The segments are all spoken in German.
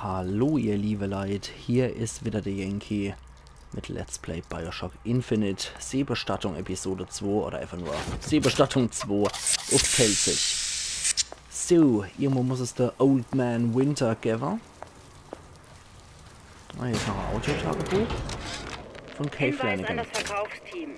Hallo ihr liebe Leute, hier ist wieder der Yankee mit Let's Play Bioshock Infinite, Seebestattung Episode 2 oder einfach nur Seebestattung 2 auf Kelzig. So, irgendwo muss es der Old Man Winter geben. Ah, hier ist noch ein Audiotagebuch von Kay Flanagan. Hinweis an das Verkaufsteam.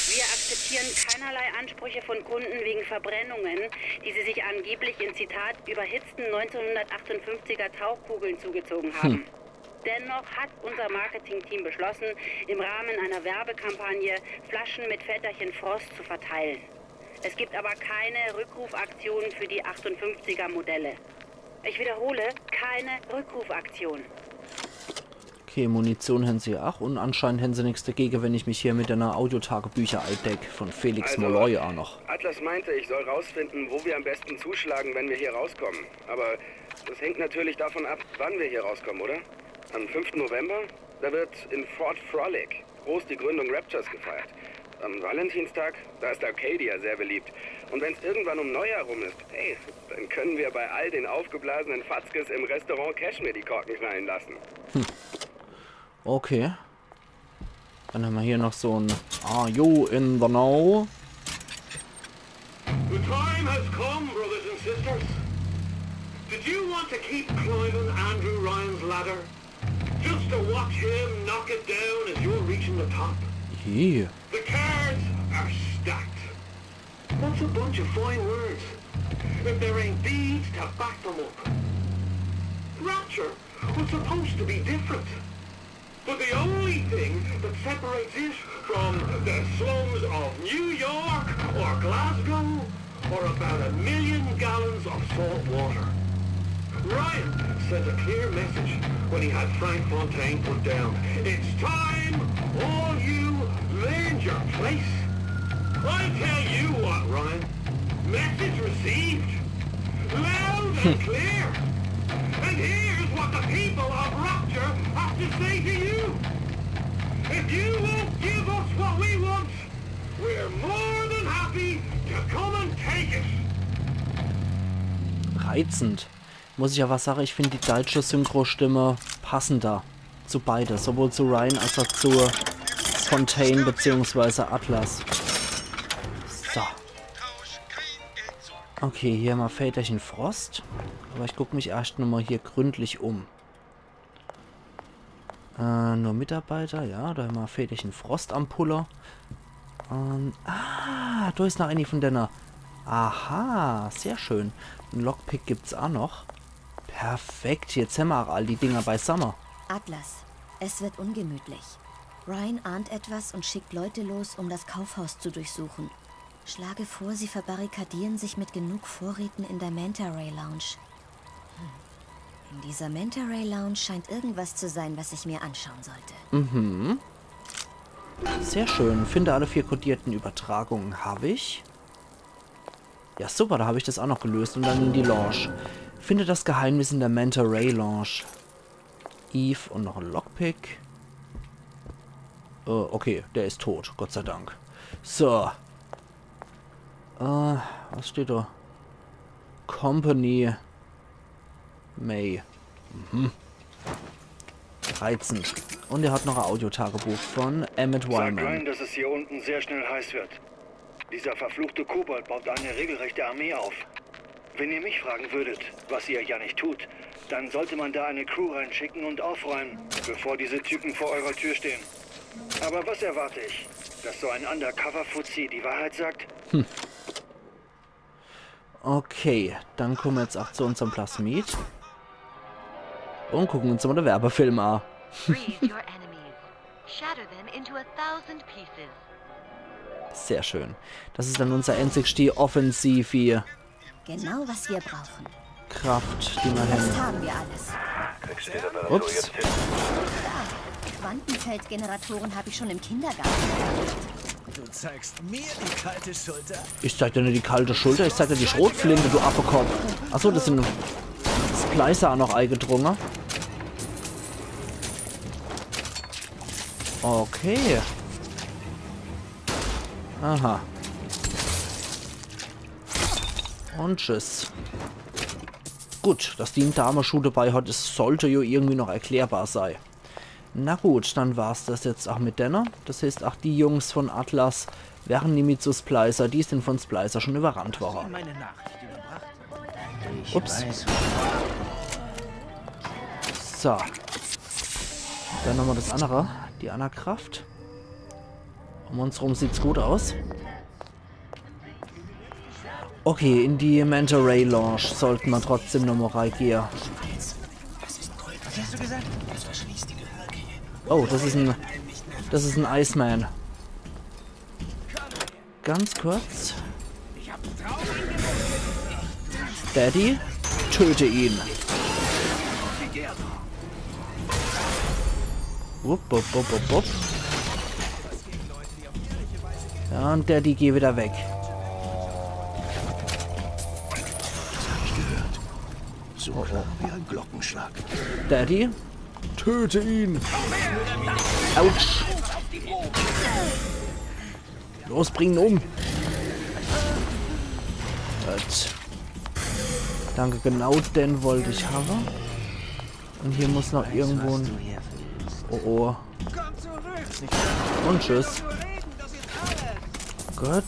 Wir akzeptieren keinerlei Ansprüche von Kunden wegen Verbrennungen, die sie sich angeblich in Zitat überhitzten 1958er Tauchkugeln zugezogen haben. Dennoch hat unser Marketingteam beschlossen, im Rahmen einer Werbekampagne Flaschen mit Väterchen Frost zu verteilen. Es gibt aber keine Rückrufaktion für die 58er Modelle. Ich wiederhole, keine Rückrufaktion. Okay, Munition haben sie auch und anscheinend haben sie nichts dagegen, wenn ich mich hier mit einer Audiotagebücher eindecke von Felix Molloy auch noch. Atlas meinte, ich soll rausfinden, wo wir am besten zuschlagen, wenn wir hier rauskommen. Aber das hängt natürlich davon ab, wann wir hier rauskommen, oder? Am 5. November? Da wird in Fort Frolic groß die Gründung Raptures gefeiert. Am Valentinstag, da ist Arcadia sehr beliebt. Und wenn es irgendwann um Neujahr rum ist, hey, dann können wir bei all den aufgeblasenen Fatzkes im Restaurant Cashmere die Korken knallen lassen. Okay. Dann haben wir hier noch so ein Are you in the know? The time has come, brothers and sisters. Did you want to keep climbing Andrew Ryan's ladder? Just to watch him knock it down as you're reaching the top? Yeah. The cards are stacked. That's a bunch of fine words, if there ain't deeds to back them up. Rapture was supposed to be different. But the only thing that separates it from the slums of New York or Glasgow or about 1 million gallons of salt water. Ryan sent a clear message when he had Frank Fontaine put down. It's time all you learned your place. I tell you what, Ryan. Message received. Loud and clear. And here's what the people of Rapture have to say to you. If you won't give us what we want, we're more than happy to come and take it. Reizend. Muss ich aber sagen, ich finde die deutsche Synchrostimme passender zu beide, sowohl zu Ryan als auch zu Fontaine bzw. Atlas. So. Okay, hier haben wir Väterchen Frost. Aber ich gucke mich erst nochmal hier gründlich um. Nur Mitarbeiter, ja, da haben wir Väterchen Frost am Puller. Da ist noch eine von deiner. Aha, sehr schön. Ein Lockpick gibt's auch noch. Perfekt, jetzt haben wir auch all die Dinger beisammen. Atlas, es wird ungemütlich. Ryan ahnt etwas und schickt Leute los, um das Kaufhaus zu durchsuchen. Schlage vor, sie verbarrikadieren sich mit genug Vorräten in der Manta Ray Lounge. In dieser Manta Ray Lounge scheint irgendwas zu sein, was ich mir anschauen sollte. Mhm. Sehr schön. Finde alle 4 kodierten Übertragungen habe ich. Ja, super, da habe ich das auch noch gelöst. Und dann in die Lounge. Finde das Geheimnis in der Manta Ray Lounge. Eve und noch ein Lockpick. Okay, der ist tot. Gott sei Dank. So. Was steht da? Company May. Mhm. Reizend. Und er hat noch ein Audiotagebuch von Emmett Sag Wyman. Ryan, dass es hier unten sehr schnell heiß wird. Dieser verfluchte Kobold baut eine regelrechte Armee auf. Wenn ihr mich fragen würdet, was ihr ja nicht tut, dann sollte man da eine Crew reinschicken und aufräumen, bevor diese Typen vor eurer Tür stehen. Aber was erwarte ich? Dass so ein Undercover-Fuzzi die Wahrheit sagt? Okay, dann kommen wir jetzt auch zu unserem Plasmid. Und gucken uns mal den Werbefilm an. Freeze your enemies. Shatter them into 1,000 pieces. Sehr schön. Das ist dann unser N6T-Offensiv hier. Genau, was wir brauchen. Kraft, die wir Das haben. haben wir alles. Ups. Quantenfeldgeneratoren habe ich schon im Kindergarten. Du zeigst mir die kalte Schulter. Ich zeig dir nicht die kalte Schulter, ich zeig dir die Schrotflinte, du Affekopf. Achso, das sind Splicer auch noch eingedrungen. Okay. Aha. Und tschüss. Gut, dass die einen Damenschuh dabei hat, das sollte ja irgendwie noch erklärbar sein. Na gut, dann war's das jetzt auch mit Denner. Das heißt, auch die Jungs von Atlas wären nämlich zu Splicer. Die sind von Splicer schon überrannt worden. Meine Nachricht überbracht. Ups. So. Dann haben wir das andere. Die Anna-Kraft. Um uns rum sieht's gut aus. Okay, in die Manta Ray Lounge sollten wir trotzdem nochmal reingehen. Oh, das ist ein Iceman. Ganz kurz. Daddy, töte ihn. Wupp, wupp, wupp, wupp, wupp. Ja, und Daddy, geh wieder weg. So klar wie ein Glockenschlag. Daddy, töte ihn. Autsch. Los, bring ihn um. Gut. Danke, genau den wollte ich haben. Und hier muss noch irgendwo ein... Oh oh. Und tschüss. Gut.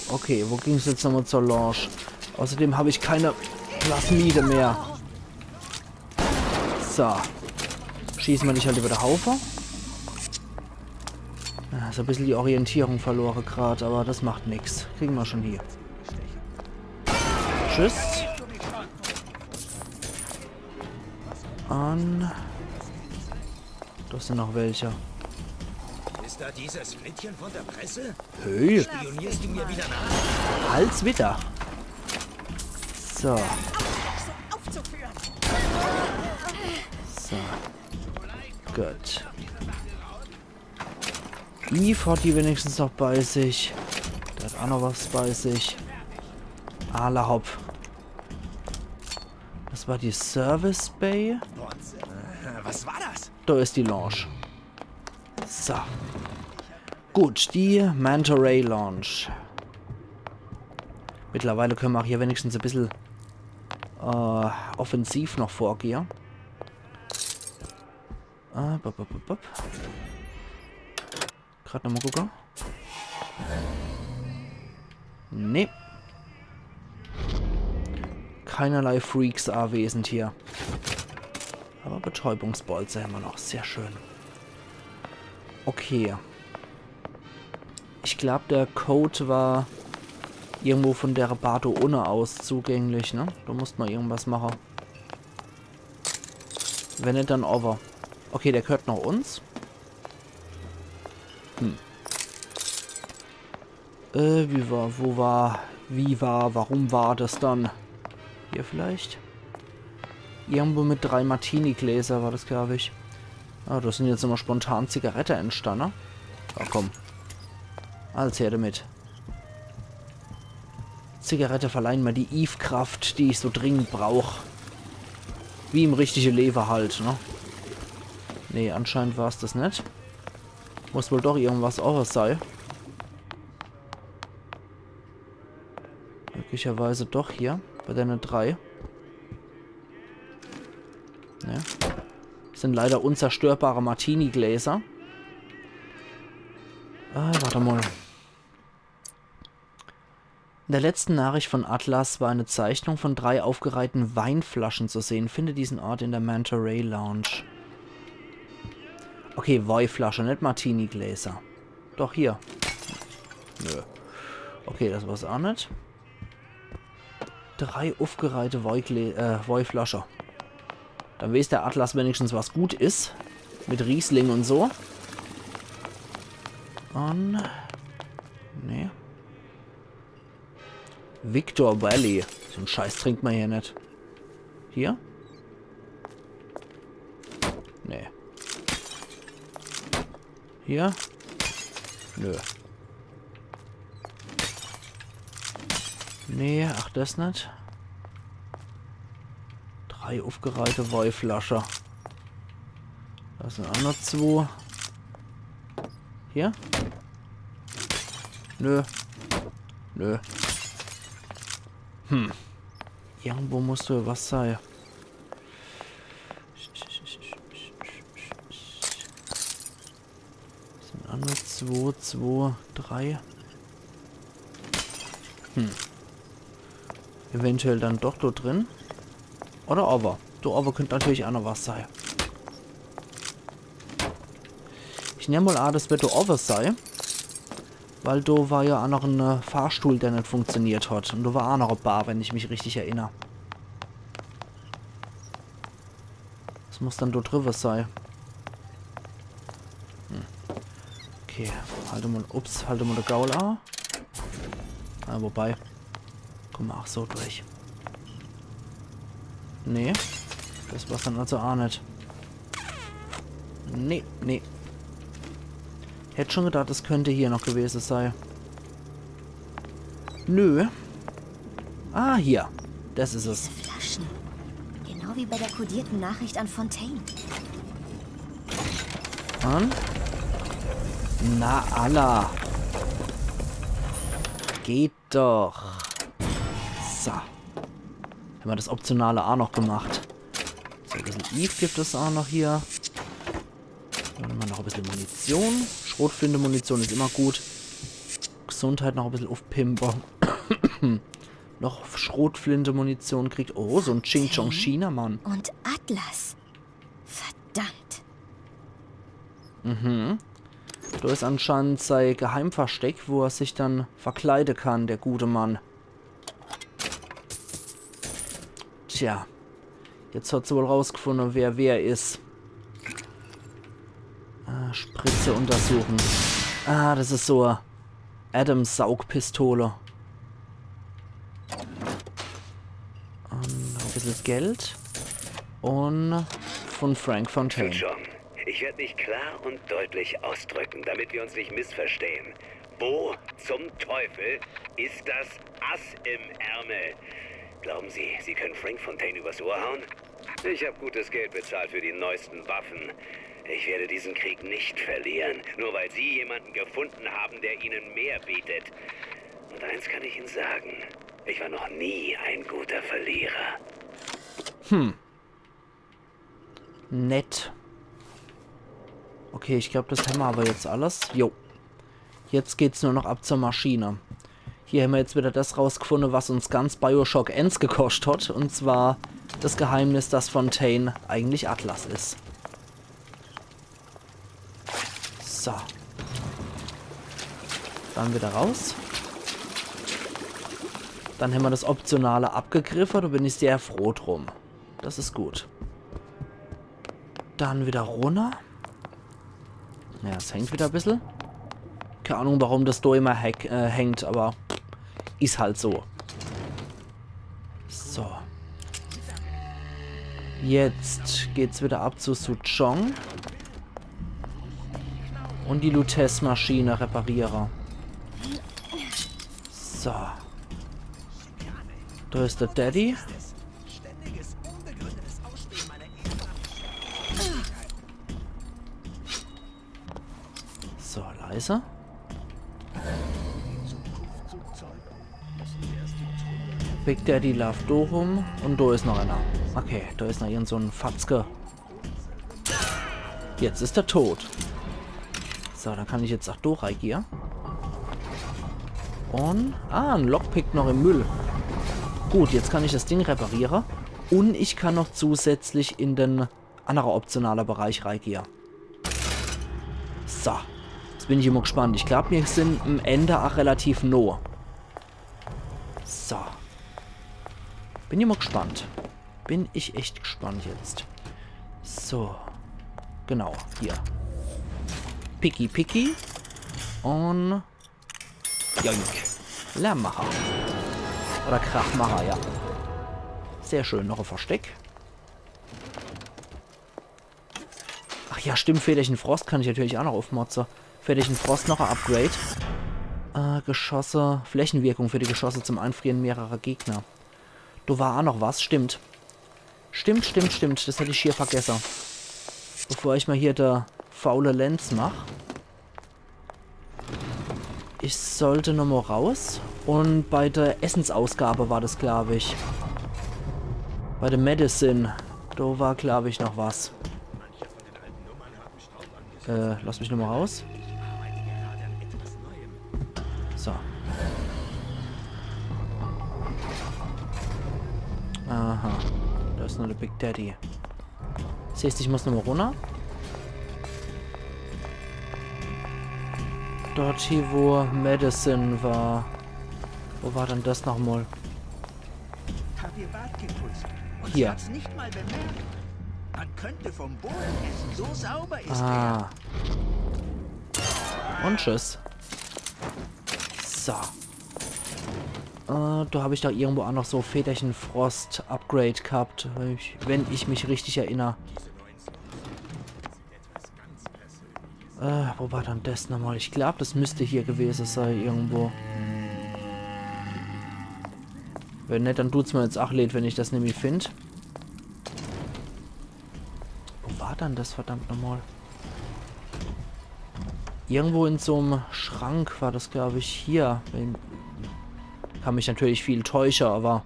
Okay, wo ging es jetzt nochmal zur Lounge? Außerdem habe ich keine Plasmide mehr. So. Schießen wir nicht halt über den Haufen. Ja, ist ein bisschen die Orientierung verloren gerade, aber das macht nichts. Kriegen wir schon hier. Tschüss. Und... Das sind noch welche. Ist da dieses Flittchen von der Presse? Hey. Spionierst du mir wieder nach? Hals wieder. So. So. Gut. Eve hat die wenigstens noch bei sich. Der hat auch noch was bei sich. Ala hopp. Das war die Service Bay. Was war das? Da ist die Lounge. So. Gut, die Manta Ray Lounge. Mittlerweile können wir auch hier wenigstens ein bisschen offensiv noch vorgehen. Gerade nochmal gucken. Nee. Keinerlei Freaks anwesend hier. Aber Betäubungsbolze haben wir noch. Sehr schön. Okay. Ich glaube, der Code war irgendwo von der Bato ohne aus zugänglich, ne? Da musste man irgendwas machen. Wenn nicht, dann over. Okay, der gehört noch uns. Warum war das dann? Hier vielleicht? Irgendwo mit 3 Martini-Gläser war das, glaube ich. Ah, da sind jetzt immer spontan Zigarette entstanden. Ah, komm. Alles her damit. Zigarette verleihen mir die Eve-Kraft, die ich so dringend brauche. Wie im richtigen Leben halt, ne? Nee, anscheinend war es das nicht. Muss wohl doch irgendwas auch sein. Möglicherweise doch hier. Bei deinen 3. Ne? Sind leider unzerstörbare Martini-Gläser. Warte mal. In der letzten Nachricht von Atlas war eine Zeichnung von 3 aufgereihten Weinflaschen zu sehen. Finde diesen Ort in der Manta Ray Lounge. Okay, Weinflasche, nicht Martini-Gläser. Doch, hier. Nö. Okay, das war's auch nicht. 3 aufgereihte Weinflaschen. Dann weiß der Atlas wenigstens, was gut ist. Mit Riesling und so. Und... Nee. Victor Valley. So ein Scheiß trinkt man hier nicht. Hier? Nee. Hier? Nö. Nee, ach das nicht. 3 aufgereihte Weinflaschen. Da sind auch noch 2. Hier? Nö. Nö. Irgendwo muss doch was sein. Das sind andere 2, 2, 3. Eventuell dann doch dort drin. Oder aber. Da aber könnte natürlich auch noch was sein. Ich nehme mal an, das wird da over sein. Weil da war ja auch noch ein Fahrstuhl, der nicht funktioniert hat. Und da war auch noch eine Bar, wenn ich mich richtig erinnere. Das muss dann dort drüber sein. Okay, halte mal, ups, halte mal den Gaul an. Ah, wobei. Komm mal auch so durch. Nee. Das war's dann also auch nicht. Nee, nee. Hätte schon gedacht, das könnte hier noch gewesen sein. Nö. Ah, hier. Das ist es. Diese Flaschen. Genau wie bei der kodierten Nachricht an Fontaine. An. Na, Allah. Geht doch. So. Haben wir das Optionale auch noch gemacht. So, ein bisschen Eve gibt es auch noch hier. Dann haben wir noch ein bisschen Munition. Schrotflinte-Munition ist immer gut. Gesundheit noch ein bisschen aufpimper. Noch Schrotflinte-Munition kriegt. Oh, so ein Ching-Chong China, Mann. Und Atlas. Verdammt. Mhm. Da ist anscheinend sein Geheimversteck, wo er sich dann verkleiden kann, der gute Mann. Tja. Jetzt hat sie wohl rausgefunden, wer ist. Spritze untersuchen. Ah, das ist so eine Adams-Saugpistole. Und noch ein bisschen Geld. Und von Frank Fontaine. John, ich werde mich klar und deutlich ausdrücken, damit wir uns nicht missverstehen. Wo zum Teufel ist das Ass im Ärmel? Glauben Sie, Sie können Frank Fontaine übers Ohr hauen? Ich habe gutes Geld bezahlt für die neuesten Waffen. Ich werde diesen Krieg nicht verlieren, nur weil Sie jemanden gefunden haben, der Ihnen mehr bietet. Und eins kann ich Ihnen sagen, ich war noch nie ein guter Verlierer. Nett. Okay, ich glaube, das haben wir aber jetzt alles. Jo. Jetzt geht's nur noch ab zur Maschine. Hier haben wir jetzt wieder das rausgefunden, was uns ganz Bioshock Ends gekostet hat. Und zwar das Geheimnis, dass Fontaine eigentlich Atlas ist. So. Dann wieder raus. Dann haben wir das Optionale abgegriffen. Da bin ich sehr froh drum. Das ist gut. Dann wieder runter. Ja, es hängt wieder ein bisschen. Keine Ahnung, warum das da immer hängt, aber ist halt so. So. Jetzt geht's wieder ab zu Suchong. Und die Lutece-Maschine repariere. So. Da ist der Daddy. So, leise. Big Daddy läuft da rum. Und da ist noch einer. Okay, da ist noch irgend so ein Fatzke. Jetzt ist er tot. So, dann kann ich jetzt auch durchreagieren. Und, ein Lockpick noch im Müll. Gut, jetzt kann ich das Ding reparieren. Und ich kann noch zusätzlich in den anderen optionalen Bereich reagieren. So, jetzt bin ich immer gespannt. Ich glaube, wir sind am Ende auch relativ nah. So. Bin immer gespannt. Bin ich echt gespannt jetzt. So. Genau, hier. Picky, picky. Und... Joink. Lärmmacher. Oder Krachmacher, ja. Sehr schön, noch ein Versteck. Ach ja, stimmt, Federchen Frost kann ich natürlich auch noch aufmotzen. Federchen Frost noch ein Upgrade. Geschosse, Flächenwirkung für die Geschosse zum Einfrieren mehrerer Gegner. Da war auch noch was, stimmt. Stimmt. Das hätte ich hier vergessen. Bevor ich mal hier der faule Lenz mache. Ich sollte nochmal raus. Und bei der Essensausgabe war das, glaube ich. Bei der Medicine. Da war, glaube ich, noch was. Lass mich nochmal raus. So. Aha. Da ist nur der Big Daddy. Siehst du, ich muss nochmal runter. Dort hier, wo Medicine war. Wo war denn das nochmal? Hab ihr Bad geputzt. Und Hier. sie hat's nicht mal bemerkt. Man könnte vom Boden essen. So sauber ist Ah. Und tschüss. So. Da habe ich da irgendwo auch noch so Väterchen Frost Upgrade gehabt, wenn ich mich richtig erinnere. Wo war dann das nochmal? Ich glaube, das müsste hier gewesen sein, irgendwo. Wenn nicht, dann tut's mir jetzt auch leid, wenn ich das nämlich finde. Wo war dann das verdammt nochmal? Irgendwo in so einem Schrank war das, glaube ich, hier. Kann mich natürlich viel täuschen, aber...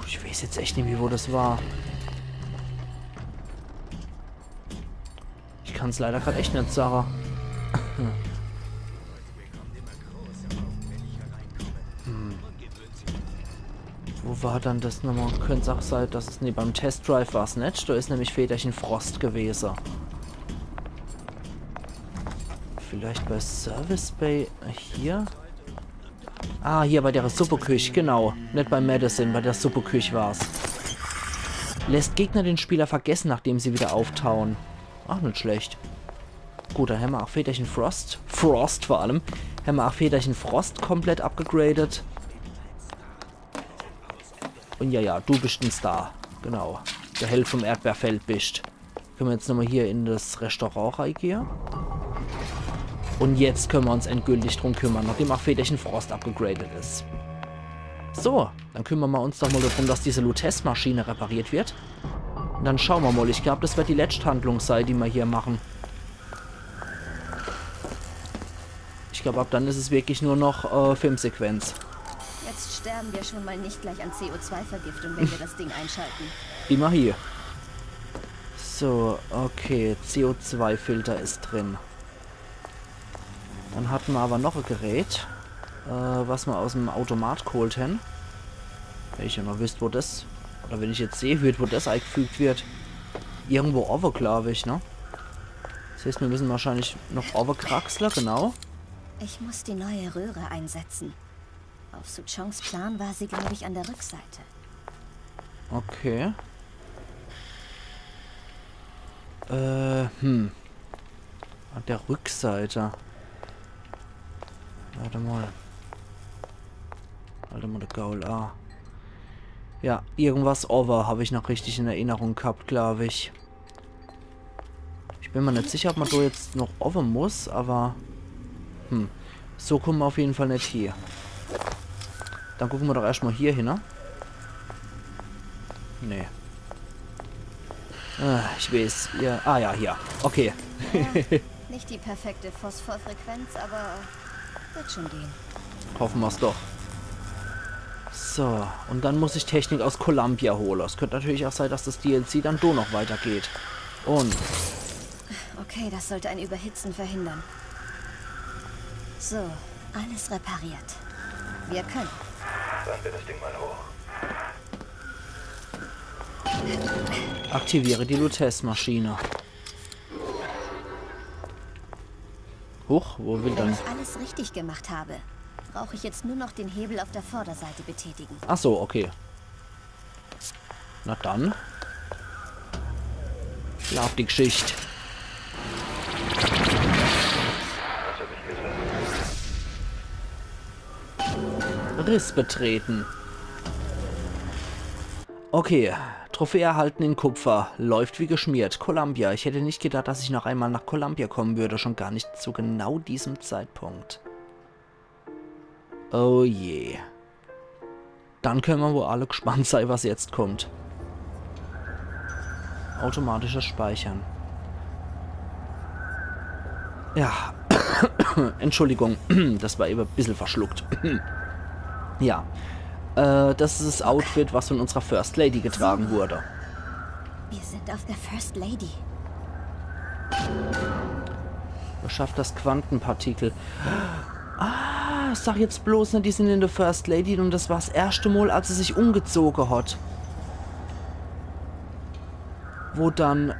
Ich weiß jetzt echt nicht mehr, wo das war. Ich kann es leider gerade echt nicht sagen. Wo war dann das nochmal? Könnte es auch sein, dass es... Ne, beim Test Drive war es nicht. Da ist nämlich Väterchen Frost gewesen. Vielleicht bei Service Bay hier? Ah, hier bei der Suppeküche, genau. Nicht bei Medicine, bei der Suppeküche war es. Lässt Gegner den Spieler vergessen, nachdem sie wieder auftauen. Ach, nicht schlecht. Gut, dann haben wir auch Väterchen Frost. Frost vor allem. Haben wir auch Väterchen Frost komplett abgegradet. Und ja, du bist ein Star. Genau. Der Held vom Erdbeerfeld bist. Können wir jetzt nochmal hier in das Restaurant reingehen. Und jetzt können wir uns endgültig drum kümmern, nachdem auch Väterchen Frost abgegradet ist. So, dann kümmern wir uns doch mal darum, dass diese Lutece-Maschine repariert wird. Und dann schauen wir mal. Ich glaube, das wird die letzte Handlung sein, die wir hier machen. Ich glaube, ab dann ist es wirklich nur noch Filmsequenz. Jetzt sterben wir schon mal nicht gleich an CO2-Vergiftung, wenn wir das Ding einschalten. Immer hier. So, okay. CO2-Filter ist drin. Dann hatten wir aber noch ein Gerät, was wir aus dem Automat geholt haben. Wenn ich ja noch wisst, wo das, oder wenn ich jetzt sehe, wo das eingefügt wird. Irgendwo over, glaube ich, ne? Das heißt, wir müssen wahrscheinlich noch overkraxler, genau. Ich muss die neue Röhre einsetzen. Auf Suchongs Plan war sie, glaube ich, an der Rückseite. Okay. An der Rückseite. Warte mal, der Gaul. Ah. Ja, irgendwas over habe ich noch richtig in Erinnerung gehabt, glaube ich. Ich bin mir nicht sicher, ob man da jetzt noch over muss, aber... So kommen wir auf jeden Fall nicht hier. Dann gucken wir doch erstmal hier hin, ne? Nee. Ich weiß. Ja. Ah ja, hier. Okay. Ja, nicht die perfekte Phosphorfrequenz, aber wird schon gehen. Hoffen wir es doch. So, und dann muss ich Technik aus Columbia holen. Es könnte natürlich auch sein, dass das DLC dann do noch weitergeht. Und... Okay, das sollte ein Überhitzen verhindern. So, alles repariert. Wir können. Dann wird das Ding mal hoch. Aktiviere die Lutece-Maschine. Huch, wo will Wenn dann... ich alles richtig gemacht habe, brauche ich jetzt nur noch den Hebel auf der Vorderseite betätigen. Ach so, okay. Na dann. Lauf die Geschichte. Riss betreten. Okay, Trophäe erhalten in Kupfer. Läuft wie geschmiert. Columbia. Ich hätte nicht gedacht, dass ich noch einmal nach Columbia kommen würde. Schon gar nicht zu genau diesem Zeitpunkt. Oh je. Dann können wir wohl alle gespannt sein, was jetzt kommt. Automatisches Speichern. Ja. Entschuldigung. Das war eben ein bisschen verschluckt. Ja. das ist das Outfit, was von unserer First Lady getragen wurde. Wir sind auf der First Lady. Beschafft das Quantenpartikel. Sag jetzt bloß nicht, die sind in der First Lady und das war das erste Mal, als sie sich umgezogen hat. Wo dann,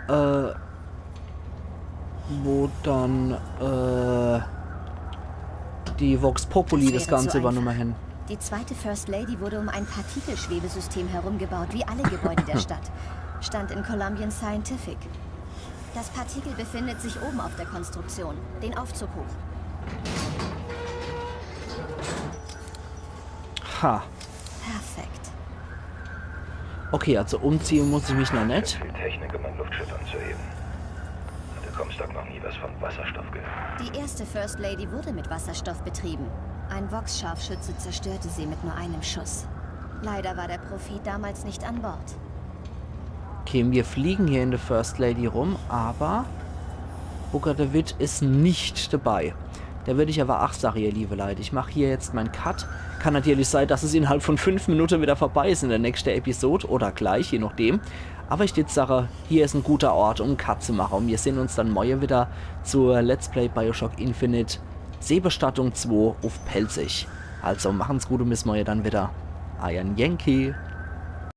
die Vox Populi das Ganze übernommen haben. Die zweite First Lady wurde um ein Partikelschwebesystem herumgebaut, wie alle Gebäude der Stadt. Stand in Columbian Scientific. Das Partikel befindet sich oben auf der Konstruktion, den Aufzug hoch. Ha. Perfekt. Okay, also umziehen muss ich mich noch nicht. Viel Technik, um ein Luftschiff anzuheben. Hat der Comstock noch nie was von Wasserstoff gehört. Die erste First Lady wurde mit Wasserstoff betrieben. Ein Vox-Scharfschütze zerstörte sie mit nur einem Schuss. Leider war der Prophet damals nicht an Bord. Okay, wir fliegen hier in der First Lady rum, aber Booker DeWitt ist nicht dabei. Da würde ich aber sagen, ihr liebe Leute, ich mache hier jetzt meinen Cut. Kann natürlich sein, dass es innerhalb von 5 Minuten wieder vorbei ist in der nächsten Episode oder gleich, je nachdem. Aber ich jetzt sage, hier ist ein guter Ort, um einen Cut zu machen. Und wir sehen uns dann morgen wieder zur Let's Play Bioshock Infinite Seebestattung 2 auf Pelzig. Also machen's gut und bis morgen dann wieder. Iron Yankee.